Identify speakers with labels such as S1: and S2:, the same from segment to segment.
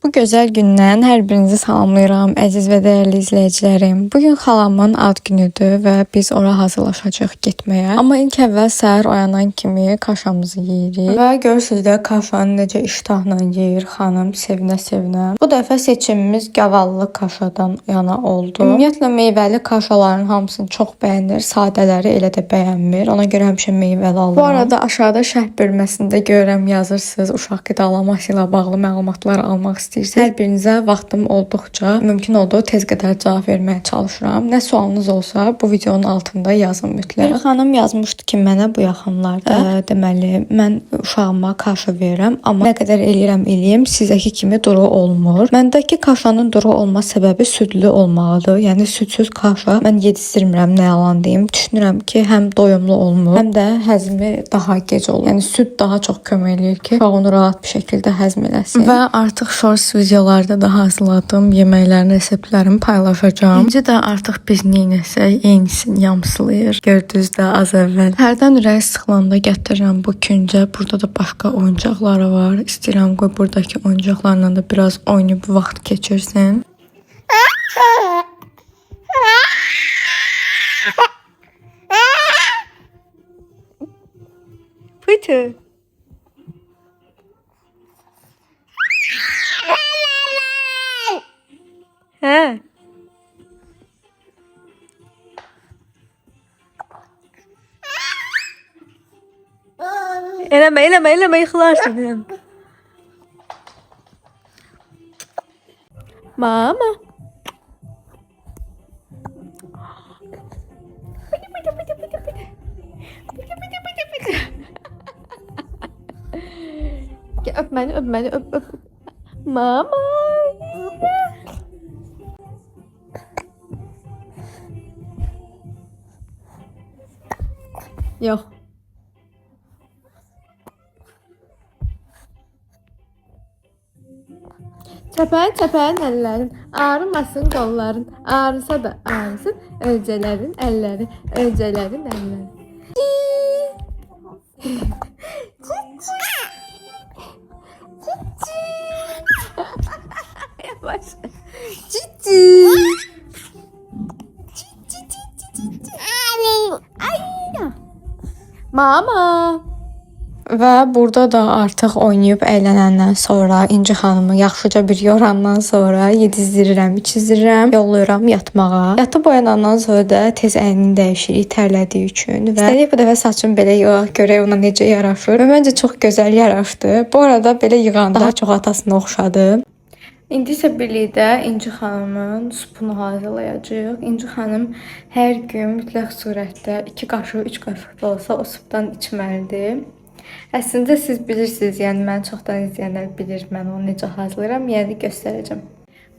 S1: Bu gözəl gündən hər birinizi salamlayıram, əziz və dəyərli izləyicilərim. Bugün xalamın ad günüdür və biz ora hazırlaşacağıq getməyə. Amma ilk əvvəl səhər oyanan kimi kaşamızı yeyirik və görürsünüz də kaşanı necə iştahla yeyir xanım, sevinə-sevinə. Bu dəfə seçimimiz gavallı kaşadan yana oldu. Ümumiyyətlə meyvəli kaşaların hamısını çox bəyənir, sadələri elə də bəyənmir. Ona görə həmişə meyvəli alıram. Bu arada aşağıda şərh bölməsində görürəm yazırsınız uşaq qidalanması ilə bağlı məlumatlar almaq istəyirsiniz. Hər birinizə vaxtım olduqca mümkün olduğu tez qədər cavab verməyə çalışıram. Nə sualınız olsa bu videonun altında yazın mütləq. Bir xanım yazmışdı ki, mənə bu yaxınlarda deməli mən uşağıma kaşa verirəm, amma nə qədər eləyirəm, sizdəki kimi duru olmur. Məndəki kaşanın duru olma səbəbi südlü olmağıdır. Yəni südsüz kaşa mən yedizdirmirəm, nə yalan deyim. Düşünürəm ki, həm doyumlu olmur, həm də həzmi daha gec olur. Yəni süd daha çox kömək eləyir ki, uşaq onu rahat bir şəkildə həzm eləsin. Və artıq shorts videolarda da hazırladığım yeməklərin reseptlərini paylaşacağım. İndi də artıq biz neynəsək eynisini yamsılayır. Gördünüz də az əvvəl. Hərdən ürək sıxılanda gətirirəm bu küncə. Burada da başqa oyuncaqları var. İstəyirəm qoy buradakı oyuncaqlarla da biraz oynayıb vaxt keçirsin. Pıtı. He. Eleme yıkılarsın. Eleme. Mama. Öp beni, öp. Mama. Yok. Çəpən əllərin, ağrımasın qolların, ağrısa da ağrısın, ölcələrin əlləri, ölcələrin əlləri. Yavaş. Cici. Mama. Və burada da artıq oynayıb əylənəndən sonra İnci xanımı yaxşıca bir yorandan sonra yedizdirirəm, içizdirirəm, yollayıram yatmağa. Yatıb oyanandan sonra da tez əynini dəyişirik tərlədiyi üçün və istədik bu dəfə saçım belə yığaq, görək ona necə yaraşır. Və məncə çox gözəl yaraşdı. Bu arada belə yığanda daha çox atasına oxşadı. İndi isə birlikdə İnci xanımın supunu hazırlayacağıq. İnci xanım hər gün mütləq surətdə 2 qaşıq, 3 qaşıq da olsa o supdan içməlidir. Əslində siz bilirsiniz, yəni mən çoxdan izləyənlər bilir mən onu necə hazırlayıram, yəni göstərəcəm.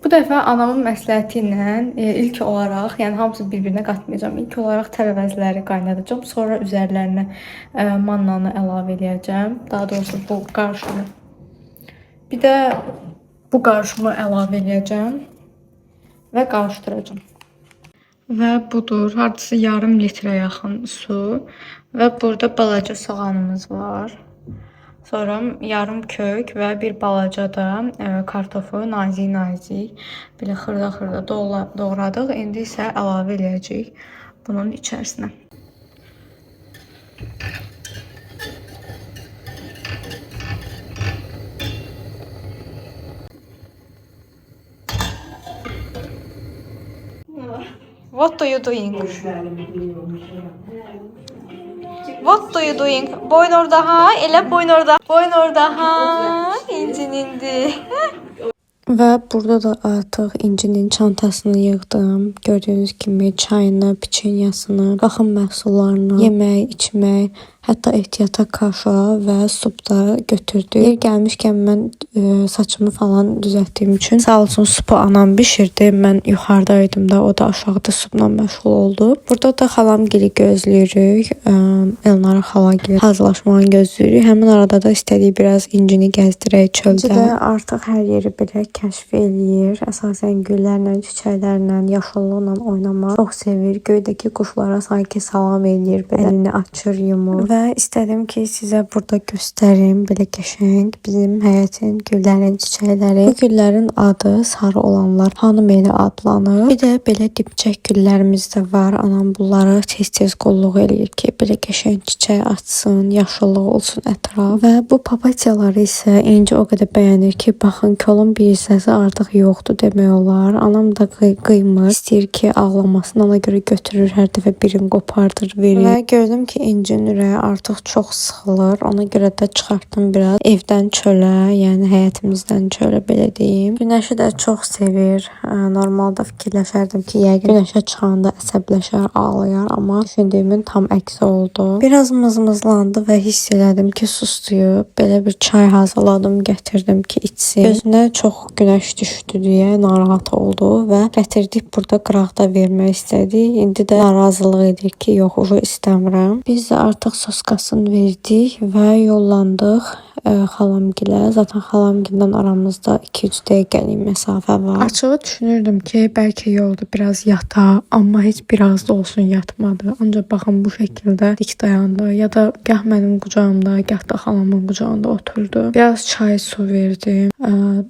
S1: Bu dəfə anamın məsləhəti ilə ilk olaraq, yəni hamısı bir-birinə qatmayacağam. İlk olaraq tərəvəzləri qaynadacağam, sonra üzərlərinə mannanı əlavə edəcəm. Daha doğrusu bu qarışımı. Bir də bu qarışımı əlavə edəcəm və qarışdıracağam. Və budur, hardasa yarım litrə yaxın su və burada balaca soğanımız var. Sonra yarım kök və bir balaca da kartofu nazik belə xırda doğradıq. İndi isə əlavə edəcəyik bunun içərisinə. What do you doing? What do you doing? Boyun orada ha? Elə boyun orada. Boyun orada ha? İncinin. Və burada da artıq İncinin çantasını yığdım. Gördüyünüz kimi çayını, piçenyasını, baxım məhsullarını, yemək, içmək, hətta ehtiyata kaşa və sup da götürdük. Yer gəlmişkən mən saçımı falan düzəltdiyim üçün sağ olsun supu anam bişirdi. Mən yuxarıdaydım da, o da aşağıda supla məşğul oldu. Burada da xalamgili gözləyirik. Elnara xalagili hazırlaşmağını gözləyirik. Həmin arada da istədik biraz İncini gəzdirək çöldə. İnci də artıq hər yeri belə kəşf eləyir. Əsasən güllərlə, çiçəklərlə, yaşıllıqla oynamaq çox sevir. Göydəki quşlara sanki salam eləyir, əlini açır, yumur və və istədim ki, sizə burada göstərim belə qəşəng bizim həyətin güllərin, çiçəkləri. Bu güllərin adı sarı olanlar Hanımeli adlanır. Bir də belə dibçək güllərimiz də var. Anam bunları tez-tez qulluq eləyir ki, belə qəşəng çiçək açsın, yaşıllıq olsun ətraf. Və bu papatyaları isə İnci o qədər bəyənir ki, baxın kolun bir hissəsi artıq yoxdur demək olar. Anam da qıymır, istəyir ki, ağlamasın, ona görə götürür hər dəfə birini qopardır, verir. Və gördüm ki, İncinin ürəyi artıq çox sıxılır. Ona görə də çıxartdım biraz evdən çölə, yəni həyətimizdən çölə belə deyim. Günəşi də çox sevir. Normalda fikirləşərdim ki, yəqin günəşə çıxanda əsəbləşər, ağlayar, amma düşündüyümün tam əksi oldu. Biraz mızmızlandı və hiss elədim ki, susduyub. Belə bir çay hazırladım, gətirdim ki, içsin. Gözünə çox günəş düşdü deyə narahat oldu və gətirdik burada qıraqda vermək istədik. İndi də narazılıq edir ki, yox, uşu istəmirəm. Biz də artıq soskasını verdik və yollandıq xalamgilə. Zaten xalamgildən aramızda 2-3 dəqiqəlik məsafə var. Açığı düşünürdüm ki, bəlkə yolda biraz yata, amma heç biraz da olsun yatmadı. Ancaq baxın bu şəkildə dik dayandı. Ya da gah mənim qucağımda, gah da xalamın qucağında oturdu. Biraz çay, su verdim.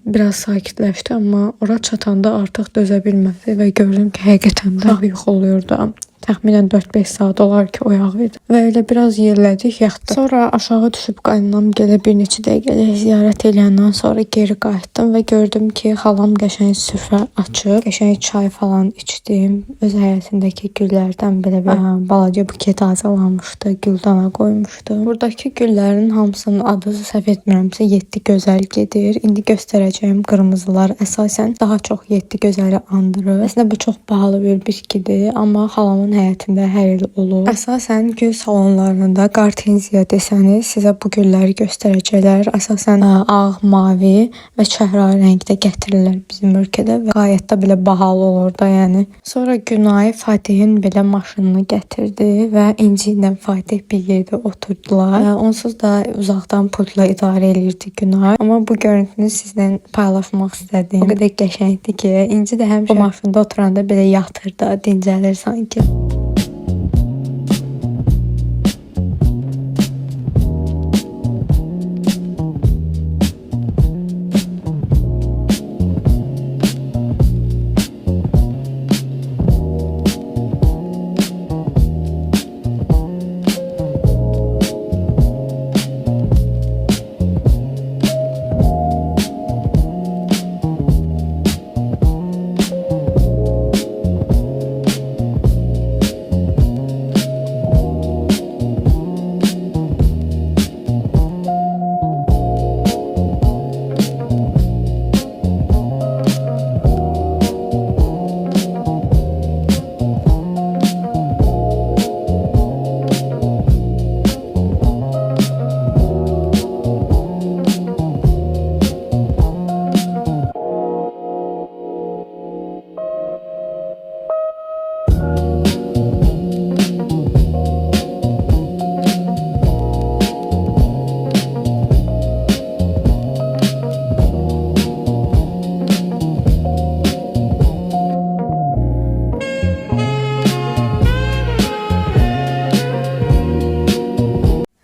S1: Biraz sakitləşdi, amma ora çatanda artıq dözə bilmədi və gördüm ki, həqiqətən də yuxuluyurdu. Təxminən 4-5 saat olar ki, oyaq idi. Və elə biraz yerlədik, yatdı. Sonra aşağı düşüb qaynanam gələ bir neçə dəqiqəlik ziyarət eləyəndən sonra geri qayıtdım və gördüm ki, xalam qəşəng süfrə açıb, qəşəng çay falan içdim. Öz həyətindəki güllərdən belə bir balaca buket hazırlanmışdı, güldana qoymuşdu. Buradakı güllərin hamısının adı səhv etmirəmsə 7 gözəl gedir. İndi göstərəcəyim qırmızılar əsasən daha çox 7 gözəli andırır. Əslində bu çox bahalı bir bitkidir, amma xalamın həyətində hər il olur. Əsasən gül salonlarında qartenziya desəniz sizə bu gülləri göstərəcəklər. Əsasən ağ, mavi və çəhrayı rəngdə gətirirlər bizim ölkədə və qayət də belə bahalı olur da, yəni. Sonra Günay Fatihin belə maşınını gətirdi və İnci ilə Fatih bir yerdə oturdular. Onsuz da uzaqdan pultla idarə eləyirdi Günay. Amma bu görüntünü sizlə paylaşmaq istədim. O qədər qəşəngdir ki, İnci də həmişə bu maşında oturanda belə yatır da, dincəlir sanki.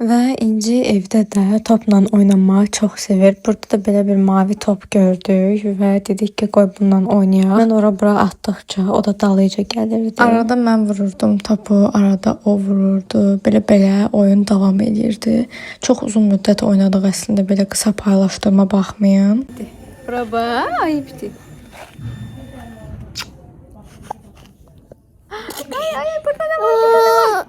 S1: Və İnci evdə də topla oynamağı çox sevir. Burada da belə bir mavi top gördük və dedik ki, qoy bundan oynayaq. Mən ora-bura atdıqca o da dalıca gəlirdi. Arada mən vururdum topu, arada o vururdu. Belə oyun davam edirdi. Çox uzun müddət oynadıq əslində, belə qısa paylaşdığıma baxmayın.
S2: Bravo, ay bitti. Ay, burada ne var?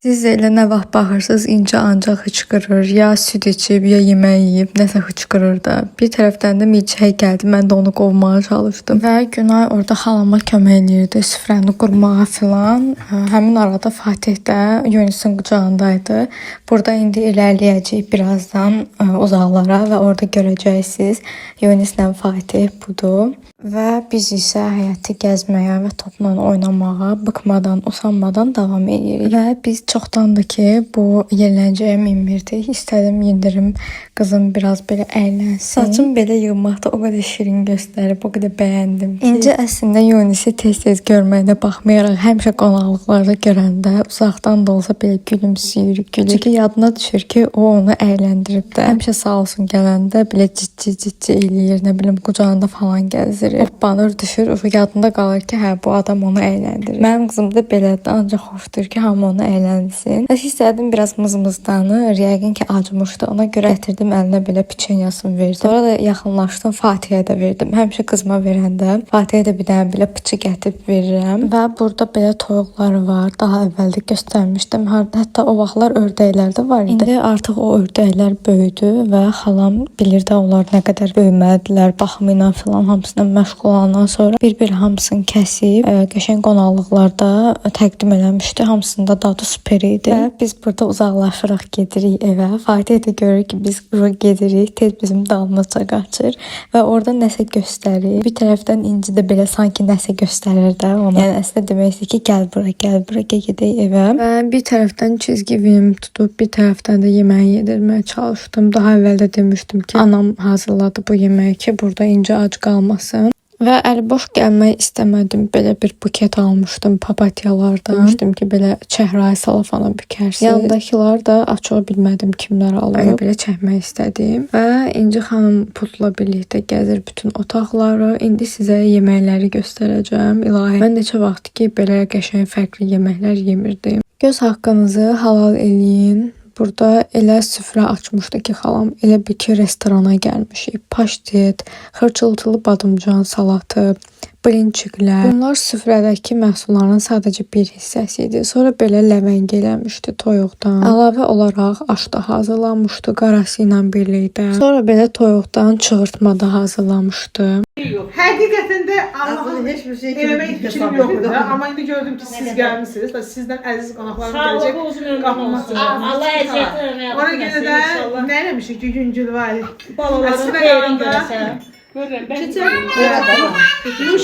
S1: Siz elə nə vaxt baxırsınız, İnci ancaq hıçqırır, ya süd içib, ya yemək yeyib, nəsə hıçqırır da. Bir tərəfdən də milçək gəldi, mən də onu qovmağa çalışdım. Və Günay orada xalama kömək eləyirdi, süfrəni qurmağa filan. Həmin arada Fatih də Yunisin qucağındaydı. Burada indi ilerləyəcəyik birazdan uzaqlara və orada görəcəksiniz Yunislə Fatih budur. Və biz isə həyəti gəzməyə və topla oynamağa bıkmadan, usanmadan davam edirik. Və biz çoxdandır ki bu yerləncəyə minmirdi. İstədim yendirim, qızım biraz belə əylənsin. Saçım belə yığmaqda o qədər şirin göstərib, o qədər bəyəndim ki. İnci əslində Yunisi tez-tez görməyinə baxmayaraq həmişə qonaqlıqlarda görəndə uzaqdan da olsa belə gülümsüyür, gülür. Çünki yadına düşür ki, o onu əyləndirib də. Həmişə sağ olsun gələndə belə ciddi eləyir, nə bilim qucağında falan gəzirir. Hoppanır, düşür, yadında qalır ki, hə bu adam onu əyləndirir. Mənim qızım da belədir, ancaq xoşdur ki, hamı onu əylənsin. Mən istədim biraz mızmızdanır, yəqin ki acımışdı. Ona görə gətirdim əlinə belə piçenyasını verdim. Sonra da yaxınlaşdım, Fatihə də verdim. Həmişə qızıma verəndə Fatihə də bir dənə belə piçi gətirib verirəm. Və burada belə toyuqlar var. Daha əvvəldə göstərmişdim. Hətta o vaxtlar ördəklər də var idi. İndi artıq o ördəklər böyüdü və xalam bilir də onlar nə qədər böyümədilər. Baxımı ilə filan hamısına məşğul olandan sonra bir-bir hamısını kəsib qəşəng qonaqlıqlarda təqdim eləmişdi. Hamısında dadı super idi. Və biz burada uzaqlaşırıq, gedirik evə. Fatih də görür ki, biz bura gedirik, tez bizim dalımızca qaçır və orada nəsə göstərir. Bir tərəfdən İnci də belə sanki nəsə göstərir də ona. Yəni əslində demək istəyir ki, gəl bura, gedək evə. Və bir tərəfdən çizgi film tutub, bir tərəfdən də yeməyi yedirməyə çalışdım. Daha əvvəl də demişdim ki, anam hazırladı bu yeməyi ki, burada İnci ac qalmasın. Və əliboş gəlmək istəmədim. Belə bir buket almışdım papatyalardan. Demişdim ki, belə çəhrayı salafana bükərsiz. Yanındakılar da açığa bilmədim kimlər alıb. Belə çəkmək istədim. Və İnci xanım Putla birlikdə gəzir bütün otaqları. İndi sizə yeməkləri göstərəcəm. İlahi, mən neçə vaxt ki, belə qəşəng fərqli yeməklər yemirdim. Göz haqqınızı halal eləyin. Burada elə süfrə açmışdı ki, xalam, elə bir ki, restorana gəlmişik. Paştet, xırçıltılı badımcan salatı, blinçiklər. Bunlar süfrədəki məhsulların sadəcə bir hissəsi idi. Sonra belə ləvəng eləmişdi toyuqdan. Əlavə olaraq aş da hazırlanmışdı qarası ilə birlikdə. Sonra belə toyuqdan çığırtma da hazırlamışdı.
S3: Həqiqətən də Allahın heç bir şey eləmək fikrim yoxdur. Amma indi gördüm ki, siz gəlmisiniz. Sizdən əziz qonaqlarım gələcək.
S4: Allah əziyyət verməyə.
S3: Ona görə də nə eləmişik ki, yüngül var.
S4: Balaların xeyrin görəsən.
S3: Nuş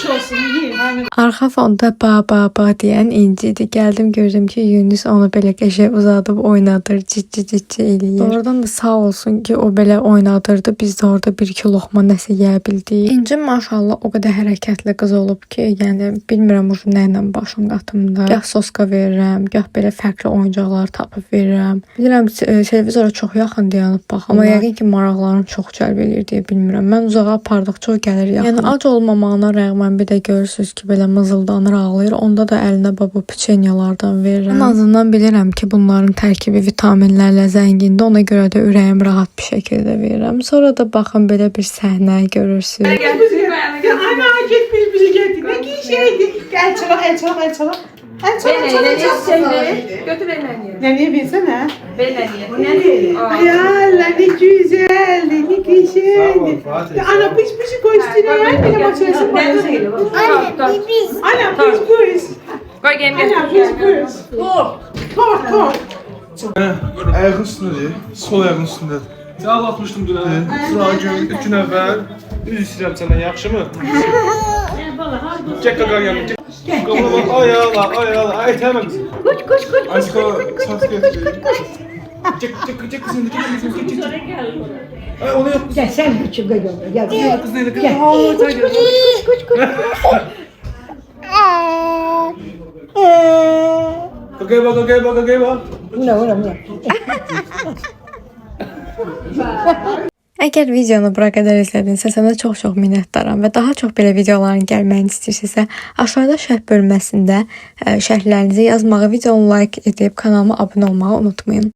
S3: olsun, yiyin.
S1: Arxa fonda ba deyən İncidir. Gəldim gördüm ki, Yunus onu belə qəşəng uzadıb oynadır, ciddi eləyir. Sonradan da sağ olsun ki, o belə oynadırdı. Biz də orada bir-iki loxma nəsə yeyə bildik. İnci maşallah o qədər hərəkətli qız olub ki, yəni bilmirəm nə ilə başım qatımda. Gah soska verirəm, gah belə fərqli oyuncaqlar tapıb verirəm. Bilirəm televizora çox yaxın dayanıb baxım. Amma yəqin ki, maraqlarım çox cəlb eləyir deyə bilmirəm. Mən uzağa apardıqca o gəlir yaxın. Yəni ac olmamağına rəğmən bir də görürsüz ki, belə mızıldanır, ağlayır. Onda da əlinə baba piçenyalardan verirəm. Ən azından bilirəm ki, bunların tərkibi vitaminlərlə zəngindir. Ona görə də ürəyim rahat bir şəkildə verirəm. Sonra da baxın belə bir səhnə görürsüz.
S3: Ana getmiş bizi getdi. Nə ki şeydi? Gəl çalaq.
S2: Götür elini.
S3: Nəniyə bilsənə?
S2: Belediye.
S3: Ay Allah, ne güzeldi, ne güzeldi. Ana pis koy üstüne ya. Bir de maçıyorsun. Ana pis.
S2: Koy gel.
S3: Ana pis. Tor.
S5: Ayağın üstünde değil, sol ayağın üstünde.
S6: Sağ atmışdım dün. Sıra gün əvvəl. Üz istəyirəm səndən, yaxşı mı? Çək qaqar yanım. Ay Allah. Ay təmə qızım.
S3: Koş.
S5: Aşko, sas getir.
S6: Çək qızım. Ay onu yap.
S7: Gel sen küçük gel. Gel.
S6: Kız neydi?
S7: Gel.
S3: Koş.
S6: Qaqaya bak.
S7: Buna.
S1: Əgər videonu bura qədər izlədinizsə, sənə çox minnətdaram və daha çox belə videoların gəlməyini istəyirsinizsə, aşağıda şərh bölməsində şərhlərinizi yazmağı, videonu like edib kanalıma abunə olmağı unutmayın.